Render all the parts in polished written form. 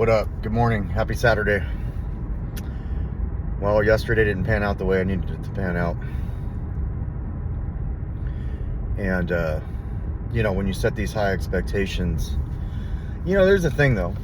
What up? Good morning. Happy Saturday. Well, yesterday didn't pan out the way I needed it to pan out. And, when you set these high expectations, there's a thing though.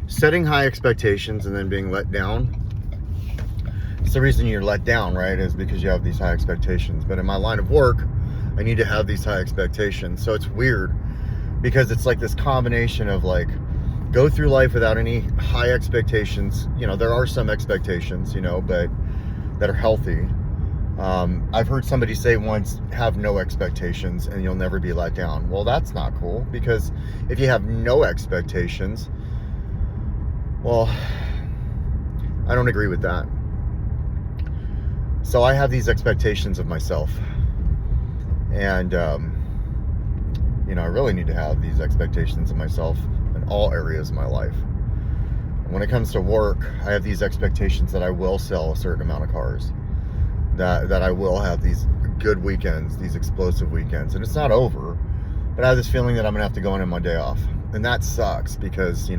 Setting high expectations and then being let down. It's the reason you're let down, right? Is because you have these high expectations. But in my line of work, I need to have these high expectations. So it's weird because it's like this combination of like, go through life without any high expectations. There are some expectations, but that are healthy. I've heard somebody say once, have no expectations and you'll never be let down. Well, that's not cool, because if you have no expectations, well, I don't agree with that. So I have these expectations of myself, and I really need to have these expectations of myself in all areas of my life. When it comes to work, I have these expectations that I will sell a certain amount of cars, that I will have these good weekends, these explosive weekends. And it's not over, but I have this feeling that I'm gonna have to go in on my day off. And that sucks because,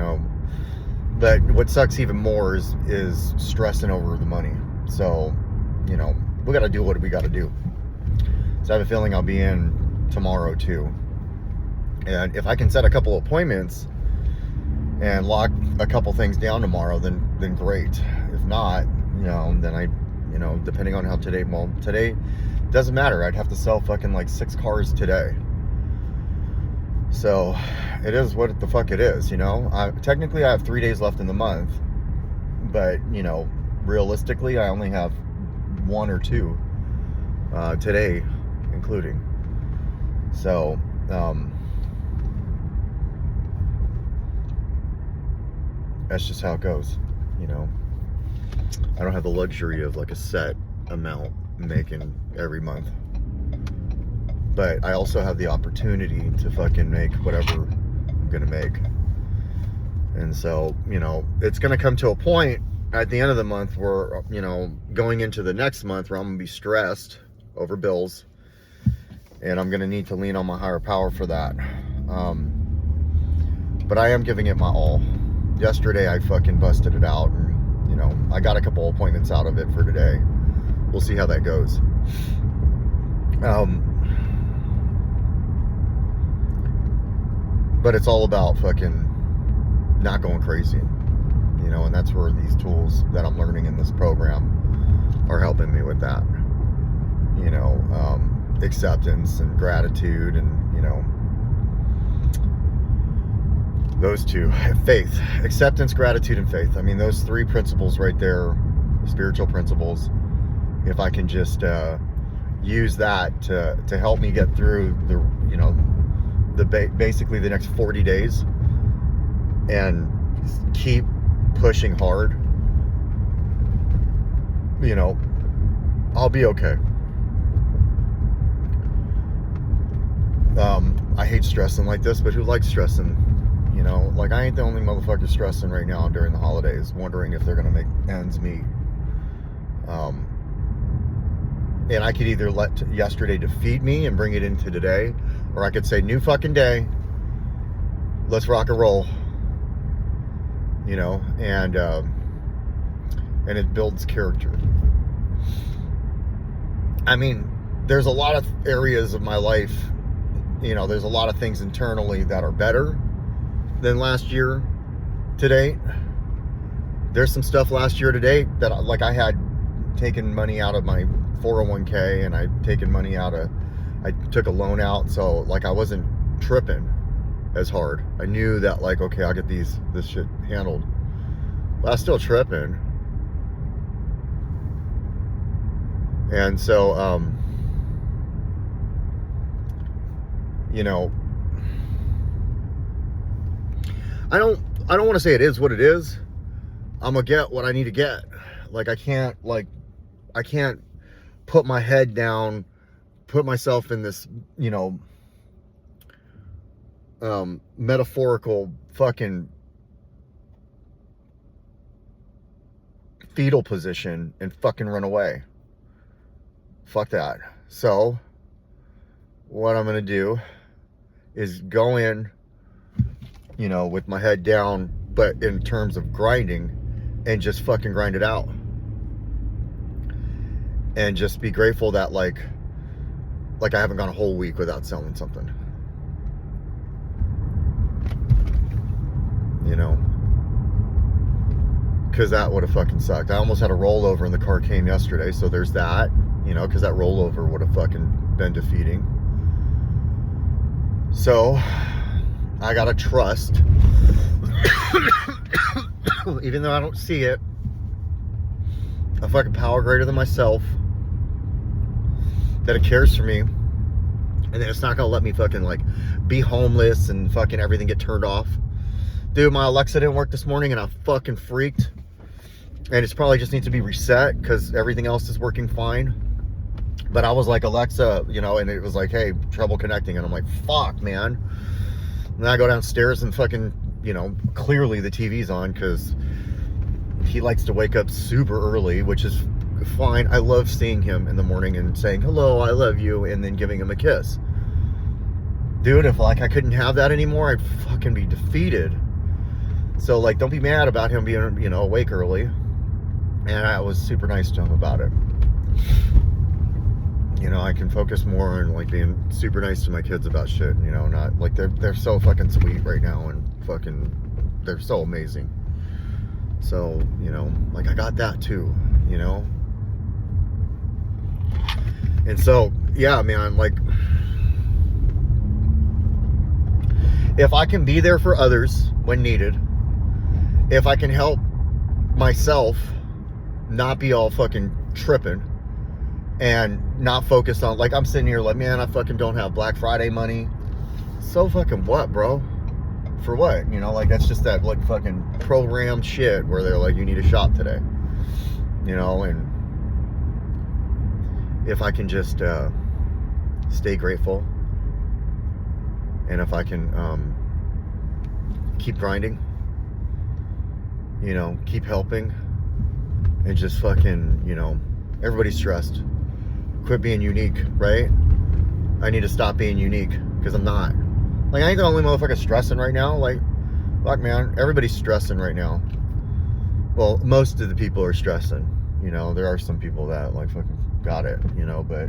but what sucks even more is stressing over the money. So, we gotta do what we gotta do. So I have a feeling I'll be in tomorrow too. And if I can set a couple appointments and lock a couple things down tomorrow, then great. If not, then I, depending on how today doesn't matter. I'd have to sell fucking like 6 cars today. So it is what the fuck it is, technically I have 3 days left in the month, but realistically I only have 1 or 2 today including. So that's just how it goes. I don't have the luxury of like a set amount making every month, but I also have the opportunity to fucking make whatever I'm gonna make. And so, it's gonna come to a point at the end of the month where, going into the next month, where I'm gonna be stressed over bills, and I'm gonna need to lean on my higher power for that. But I am giving it my all. Yesterday I fucking busted it out, and I got a couple appointments out of it for today. We'll see how that goes. But it's all about fucking not going crazy, and that's where these tools that I'm learning in this program are helping me with that. Acceptance and gratitude, and those two. Faith, acceptance, gratitude, and faith. I mean, those 3 principles right there, spiritual principles, if I can just use that to help me get through basically the next 40 days and keep pushing hard, I'll be okay. I hate stressing like this, but who likes stressing? Like, I ain't the only motherfucker stressing right now during the holidays, wondering if they're gonna make ends meet. And I could either let yesterday defeat me and bring it into today, or I could say, new fucking day, let's rock and roll. And it builds character. I mean, there's a lot of areas of my life, there's a lot of things internally that are better than last year to date. There's some stuff last year to date that, like, I had taken money out of my 401k, and I took a loan out, so like I wasn't tripping as hard. I knew that, like, okay, I'll get this shit handled, but I was still tripping. And so I don't want to say it is what it is. I'm gonna get what I need to get. Like, I can't put my head down, put myself in this, metaphorical fucking fetal position and fucking run away. Fuck that. So what I'm gonna do is go in you know, with my head down, but in terms of grinding, and just fucking grind it out. And just be grateful that like I haven't gone a whole week without selling something. You know? Because that would have fucking sucked. I almost had a rollover and the car came yesterday, so there's that. You know, because that rollover would have fucking been defeating. So, I gotta trust, even though I don't see it, a fucking power greater than myself, that it cares for me, and that it's not gonna let me fucking like be homeless and fucking everything get turned off. Dude, my Alexa didn't work this morning and I fucking freaked, and it's probably just needs to be reset because everything else is working fine. But I was like, Alexa, you know, and it was like, hey, trouble connecting, and I'm like, fuck, man. And I go downstairs and fucking, you know, clearly the TV's on because he likes to wake up super early, which is fine. I love seeing him in the morning and saying, hello, I love you, and then giving him a kiss. Dude, if like I couldn't have that anymore, I'd fucking be defeated. So like, don't be mad about him being, you know, awake early. And I was super nice to him about it. You know, I can focus more on like being super nice to my kids about shit, you know, not like they're so fucking sweet right now, and fucking they're so amazing. So, you know, like I got that too, you know. And so, yeah, man, like if I can be there for others when needed, if I can help myself not be all fucking tripping and not focused on, like, I'm sitting here like, man, I fucking don't have Black Friday money. So fucking what, bro? For what? You know, like, that's just that, like, fucking programmed shit where they're like, you need to shop today. You know, and if I can just stay grateful, and if I can keep grinding, you know, keep helping, and just fucking, you know, everybody's stressed. Quit being unique, right? I need to stop being unique, because I'm not. Like, I ain't the only motherfucker stressing right now. Like, fuck, man, everybody's stressing right now. Well, most of the people are stressing. You know, there are some people that, like, fucking got it, you know, but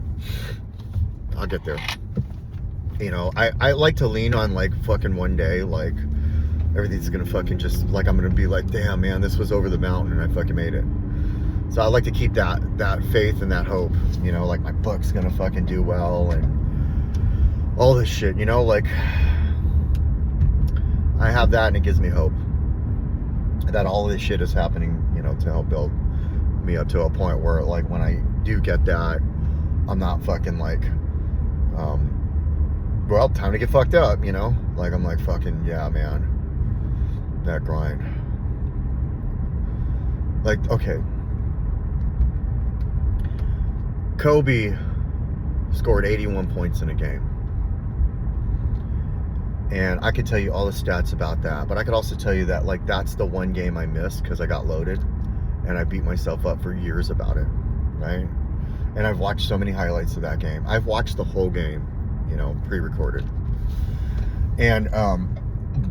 I'll get there. You know, I like to lean on, like, fucking one day, like, everything's gonna fucking just, like, I'm gonna be like, damn, man, this was over the mountain and I fucking made it. So I like to keep that faith and that hope, you know, like my book's gonna fucking do well and all this shit, you know, like I have that, and it gives me hope that all of this shit is happening, you know, to help build me up to a point where, like, when I do get that, I'm not fucking like, well, time to get fucked up, you know, like I'm like, fucking, yeah, man, that grind. Like, okay, Kobe scored 81 points in a game. And I could tell you all the stats about that, but I could also tell you that, like, that's the one game I missed because I got loaded, and I beat myself up for years about it, right? And I've watched so many highlights of that game. I've watched the whole game, you know, pre-recorded. And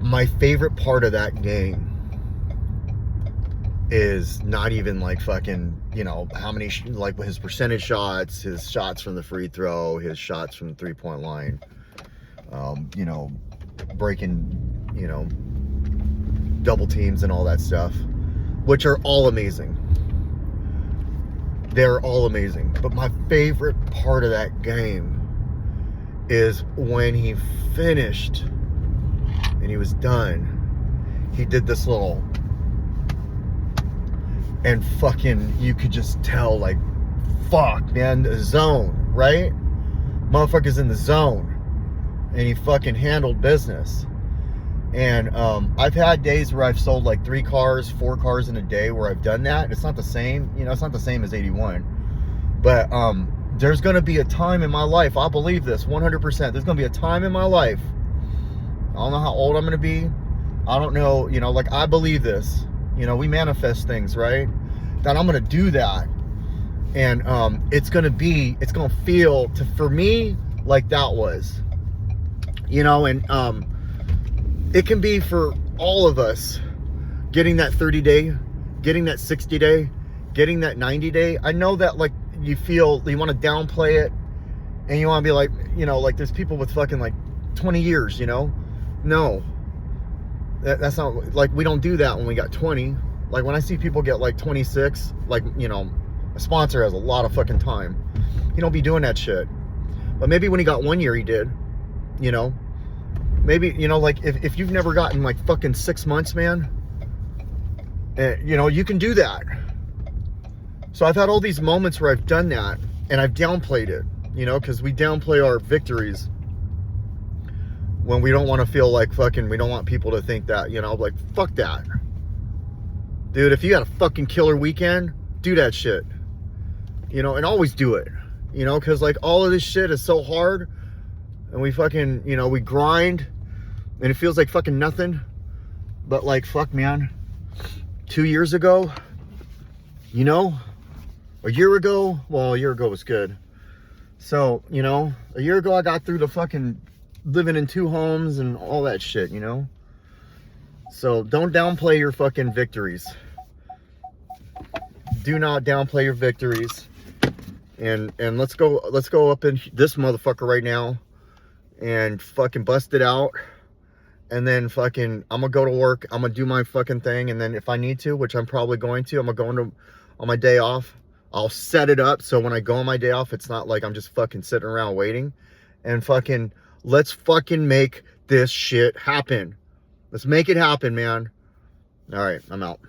my favorite part of that game is not even like fucking, you know, how many, like his percentage shots, his shots from the free throw, his shots from the 3-point line, you know, breaking, you know, double teams and all that stuff, which are all amazing. They're all amazing. But my favorite part of that game is when he finished and he was done, he did this little, and fucking, you could just tell, like, fuck, man, the zone, right? Motherfucker's in the zone. And he fucking handled business. And I've had days where I've sold like 3 cars, 4 cars in a day where I've done that. It's not the same, you know, it's not the same as 81. But there's going to be a time in my life, I believe this 100%. There's going to be a time in my life, I don't know how old I'm going to be, I don't know, you know, like, I believe this. You know, we manifest things, right? That I'm going to do that. And it's going to feel, for me, like that was. You know, and It can be for all of us getting that 30-day, getting that 60-day, getting that 90-day. I know that like you feel you want to downplay it and you want to be like, you know, like there's people with fucking like 20 years, you know? No. That's not, like, we don't do that when we got 20. Like when I see people get like 26, like, you know, a sponsor has a lot of fucking time. He don't be doing that shit. But maybe when he got 1 year, he did, you know? Maybe, you know, like if you've never gotten like fucking 6 months, man, you know, you can do that. So I've had all these moments where I've done that and I've downplayed it, you know, because we downplay our victories when we don't want to feel like fucking, we don't want people to think that, you know, like, fuck that. Dude, if you had a fucking killer weekend, do that shit. You know, and always do it. You know, because like all of this shit is so hard and we fucking, you know, we grind and it feels like fucking nothing. But like, fuck, man, 2 years ago, you know, a year ago, well, a year ago was good. So, you know, a year ago I got through the fucking living in 2 homes and all that shit, you know? So don't downplay your fucking victories. Do not downplay your victories. And let's go up in this motherfucker right now and fucking bust it out. And then fucking, I'm gonna go to work. I'm gonna do my fucking thing. And then if I need to, which I'm probably going to, I'm gonna go into, on my day off, I'll set it up so when I go on my day off, it's not like I'm just fucking sitting around waiting. And fucking, let's fucking make this shit happen. Let's make it happen, man. All right, I'm out.